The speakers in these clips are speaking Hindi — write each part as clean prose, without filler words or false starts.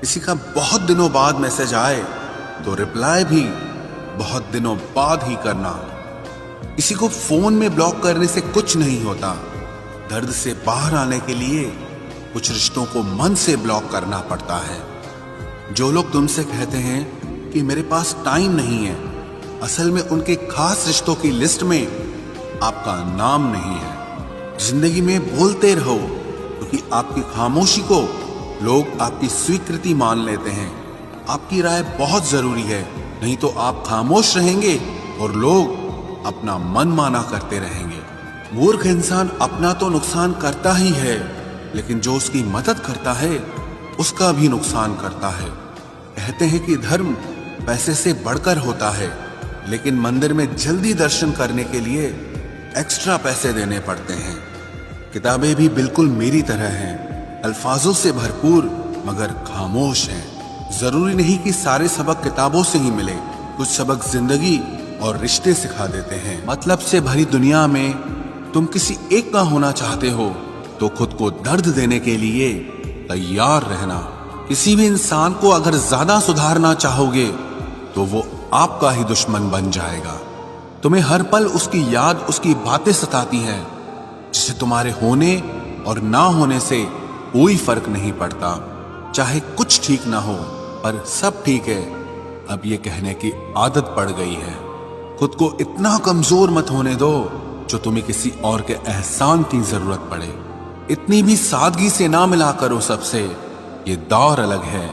किसी का बहुत दिनों बाद मैसेज आए तो रिप्लाई भी बहुत दिनों बाद ही करना। किसी को फोन में ब्लॉक करने से कुछ नहीं होता। दर्द से बाहर आने के लिए कुछ रिश्तों को मन से ब्लॉक करना पड़ता है। जो लोग तुमसे कहते हैं कि मेरे पास टाइम नहीं है, असल में उनके खास रिश्तों की लिस्ट में आपका नाम नहीं है। जिंदगी में बोलते रहो, क्योंकि आपकी खामोशी को लोग आपकी स्वीकृति मान लेते हैं। आपकी राय बहुत जरूरी है, नहीं तो आप खामोश रहेंगे और लोग अपना मन माना करते रहेंगे। मूर्ख इंसान अपना तो नुकसान करता ही है, लेकिन जो उसकी मदद करता है उसका भी नुकसान करता है। कहते हैं कि धर्म पैसे से बढ़कर होता है, लेकिन मंदिर में जल्दी दर्शन करने के लिए एक्स्ट्रा पैसे देने पड़ते हैं। किताबें भी बिल्कुल मेरी तरह हैं, अल्फाजों से भरपूर मगर खामोश हैं। जरूरी नहीं कि सारे सबक किताबों से ही मिले, कुछ सबक जिंदगी और रिश्ते सिखा देते हैं। मतलब से भरी दुनिया में तुम किसी एक का होना चाहते हो तो खुद को दर्द देने के लिए तैयार रहना। किसी भी इंसान को अगर ज्यादा सुधारना चाहोगे तो वो आपका ही दुश्मन बन जाएगा। तुम्हें हर पल उसकी याद, उसकी बातें सताती हैं, जिसे तुम्हारे होने और ना होने से कोई फर्क नहीं पड़ता। चाहे कुछ ठीक ना हो पर सब ठीक है, अब ये कहने की आदत पड़ गई है। खुद को इतना कमजोर मत होने दो जो तुम्हें किसी और के एहसान की जरूरत पड़े। इतनी भी सादगी से ना मिला करो सबसे। ये दौर अलग है,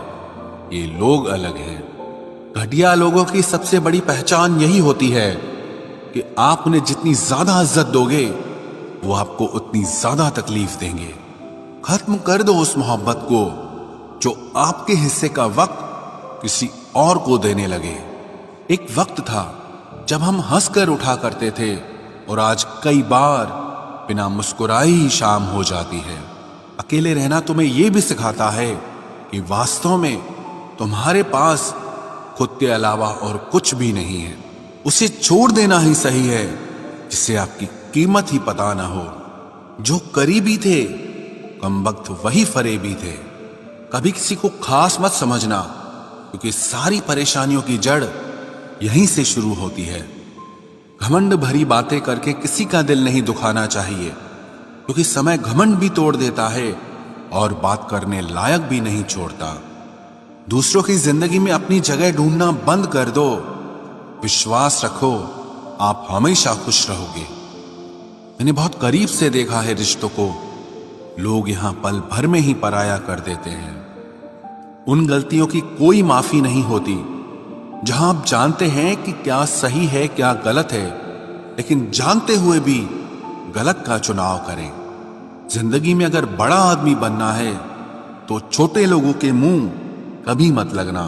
ये लोग अलग हैं। घटिया लोगों की सबसे बड़ी पहचान यही होती है कि आप उन्हें जितनी ज्यादा इज्जत दोगे वो आपको उतनी ज्यादा तकलीफ देंगे। खत्म कर दो उस मोहब्बत को जो आपके हिस्से का वक्त किसी और को देने लगे। एक वक्त था जब हम हंसकर उठा करते थे और आज कई बार बिना मुस्कुराए ही शाम हो जाती है। अकेले रहना तुम्हें यह भी सिखाता है कि वास्तव में तुम्हारे पास खुद के अलावा और कुछ भी नहीं है। उसे छोड़ देना ही सही है जिससे आपकी कीमत ही पता ना हो। जो करीबी थे कमबख्त वही फरेबी थे। कभी किसी को खास मत समझना, क्योंकि सारी परेशानियों की जड़ यहीं से शुरू होती है। घमंड भरी बातें करके किसी का दिल नहीं दुखाना चाहिए, क्योंकि समय घमंड भी तोड़ देता है और बात करने लायक भी नहीं छोड़ता। दूसरों की जिंदगी में अपनी जगह ढूंढना बंद कर दो। विश्वास रखो, आप हमेशा खुश रहोगे। मैंने बहुत करीब से देखा है रिश्तों को, लोग यहां पल भर में ही पराया कर देते हैं। उन गलतियों की कोई माफी नहीं होती जहां आप जानते हैं कि क्या सही है क्या गलत है, लेकिन जानते हुए भी गलत का चुनाव करें। जिंदगी में अगर बड़ा आदमी बनना है तो छोटे लोगों के मुंह कभी मत लगना।